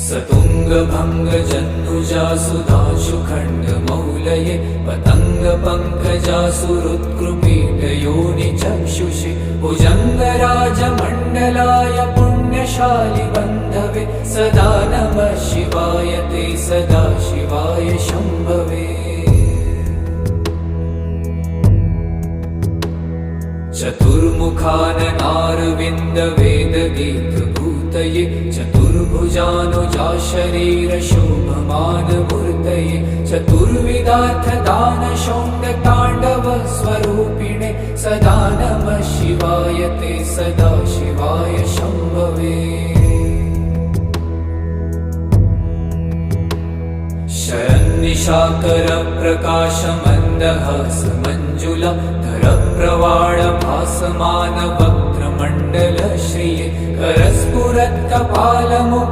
सतुङ्गभङ्ग जन्नुजासुधांशुखण्ड मौलये पतङ्ग पङ्कजासुरुत्कृपीठयोनि चक्षुषि भुजङ्गराजमण्डलाय पुण्यशालि बन्धवे सदा नमः शिवाय ते सदा शिवाय शम्भवे। चतुर्मुखाननारविन्द वेदगीतभूतये चतुर्भुजानुजा शरीरशोभमानमूर्तये चतुर्विधार्थदानशौण्डताण्डव स्वरूपिणे सदा नमः शिवाय ते सदा शिवाय शम्भवे। शरन्निशाकर प्रकाशमन्दहास मञ्जुला धर प्रवाळ भासमान वक्त्रमण्डल श्रिये करस्फुरत्कपालमुक्